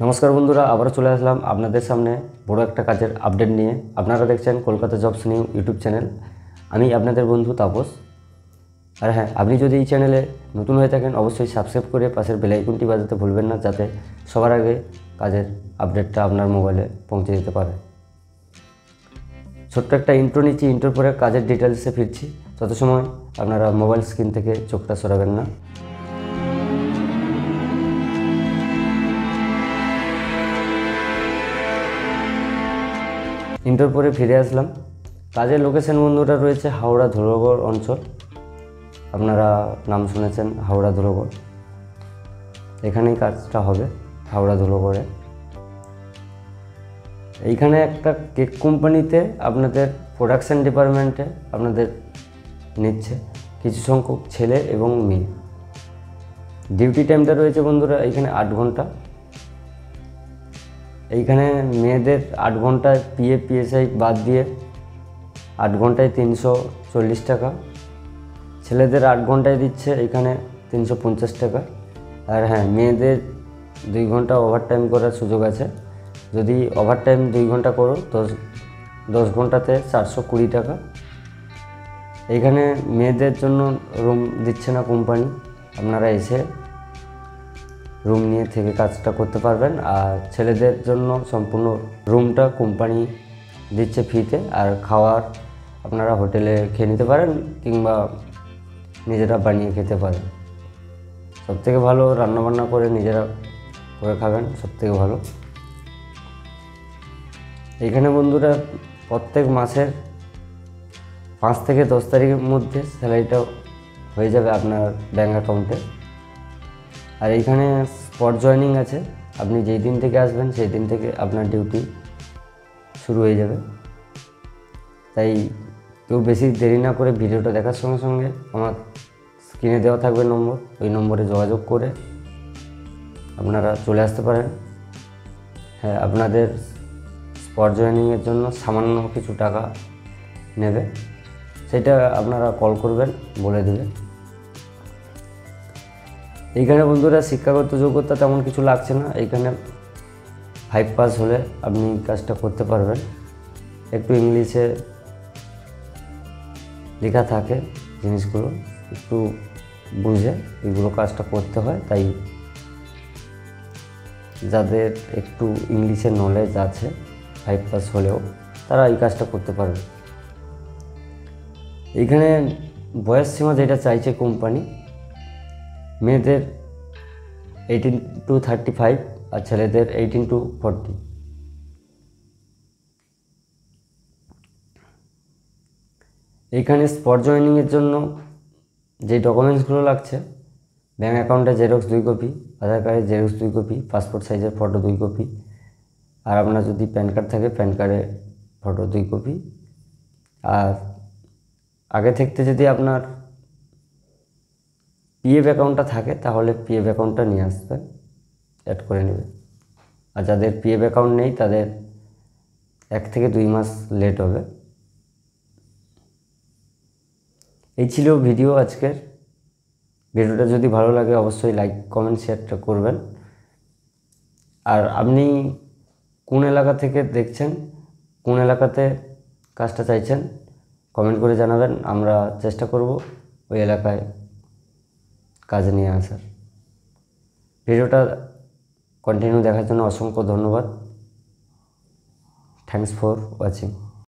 নমস্কার বন্ধুরা, আবারও চলে আসলাম আপনাদের সামনে বড় একটা কাজের আপডেট নিয়ে। আপনারা দেখছেন Kolkata jobs new YouTube channel. আমি আপনাদের বন্ধু তাপস। আর হ্যাঁ, আপনি যদি এই চ্যানেলে নতুন হয়ে থাকেন অবশ্যই সাবস্ক্রাইব করে পাশের বেল আইকনটি বাজাতে ভুলবেন না, যাতে সবার আগে কাজের আপডেটটা আপনার মোবাইলে পৌঁছে যেতে পারে। ছোট্ট একটা ইন্ট্রো নিচ্ছি, ইন্ট্রোর পরে কাজের ডিটেলসে ফিরছি। তত সময় আপনারা মোবাইল স্ক্রিন থেকে চোখটা সরাবেন না। ইন্টার পরে ফিরে আসলাম। কাজের লোকেশন বন্ধুরা রয়েছে হাওড়া ধুলোগড় অঞ্চল। আপনারা নাম শুনেছেন হাওড়া ধুলোগড়, এখানেই কাজটা হবে হাওড়া ধুলোগড়ে। এইখানে একটা কেক কোম্পানিতে আপনাদের প্রোডাকশান ডিপার্টমেন্টে আপনাদের নিচ্ছে কিছু সংখ্যক ছেলে এবং মেয়ে। ডিউটি টাইমটা রয়েছে বন্ধুরা এইখানে 8 ঘন্টা। এইখানে মেয়েদের 8 ঘন্টায় পিএফ পিএসআই বাদ দিয়ে 8 ঘন্টায় 340 টাকা, ছেলেদের 8 ঘন্টায় দিচ্ছে এখানে 350 টাকা। আর হ্যাঁ, মেয়েদের 2 ঘন্টা ওভারটাইম করার সুযোগ আছে। যদি ওভারটাইম 2 ঘন্টা করো তো 10 ঘন্টাতে 420 টাকা। এইখানে মেয়েদের জন্য রুম দিচ্ছে না কোম্পানি, আপনারা এসে রুম নিয়ে থেকে কাজটা করতে পারবেন। আর ছেলেদের জন্য সম্পূর্ণ রুমটা কোম্পানি দিচ্ছে ফ্রিতে, আর খাওয়ার আপনারা হোটেলে খেয়ে নিতে পারেন কিংবা নিজেরা বানিয়ে খেতে পারেন। সবথেকে ভালো রান্নাবান্না করে নিজেরা করে খাবেন, সবথেকে ভালো। এখানে বন্ধুরা প্রত্যেক মাসের 5 থেকে 10 তারিখের মধ্যে স্যালারিটা হয়ে যাবে আপনার ব্যাঙ্ক অ্যাকাউন্টে। আর এইখানে স্পট জয়েনিং আছে, আপনি যেই দিন থেকে আসবেন সেই দিন থেকে আপনার ডিউটি শুরু হয়ে যাবে। তাই কেউ বেশি দেরি না করে ভিডিওটা দেখার সঙ্গে সঙ্গে আমার স্ক্রিনে দেওয়া থাকবে নম্বর, ওই নম্বরে যোগাযোগ করে আপনারা চলে আসতে পারেন। হ্যাঁ, আপনাদের স্পট জয়েনিংয়ের জন্য সামান্য কিছু টাকা নেবে, সেটা আপনারা কল করবেন, বলে দেবে। এইখানে বন্ধুরা শিক্ষাগত যোগ্যতা তেমন কিছু লাগছে না, এইখানে 5 পাস হলে আপনি কাজটা করতে পারবেন। একটু ইংলিশে লেখা থাকে জিনিসগুলো, একটু বুঝে এগুলো কাজটা করতে হয়। তাই যাদের একটু ইংলিশের নলেজ আছে 5 পাস হলেও তারা এই কাজটা করতে পারবে। এইখানে বয়স সীমা যেটা চাইছে কোম্পানি, মেয়েদের 18 to 35 আর ছেলেদের 18 to 40। এইখানে স্পট জয়েনিংয়ের জন্য যে ডকুমেন্টসগুলো লাগছে, ব্যাঙ্ক অ্যাকাউন্টে জেরক্স 2 কপি, আধার কার্ডের জেরক্স 2 কপি, পাসপোর্ট সাইজের ফটো 2 কপি, আর আপনার যদি প্যান কার্ড থাকে প্যান কার্ডের ফটো 2 কপি। আর আগে থেকে যদি আপনার পিএফ অ্যাকাউন্টটা থাকে তাহলে পিএফ অ্যাকাউন্টটা নিয়ে আসবেন, অ্যাড করে নেবে। আর যাদের পিএফ অ্যাকাউন্ট নেই তাদের 1 থেকে 2 মাস লেট হবে। এই ছিল ভিডিও আজকের। ভিডিওটা যদি ভালো লাগে অবশ্যই লাইক কমেন্ট শেয়ারটা করবেন। আর আপনি কোন এলাকা থেকে দেখছেন, কোন এলাকাতে কাজটা চাইছেন কমেন্ট করে জানাবেন, আমরা চেষ্টা করব ওই এলাকায় কাজ নিয়ে আসার। ভিডিওটা কন্টিনিউ দেখার জন্য অসংখ্য ধন্যবাদ। Thanks for watching.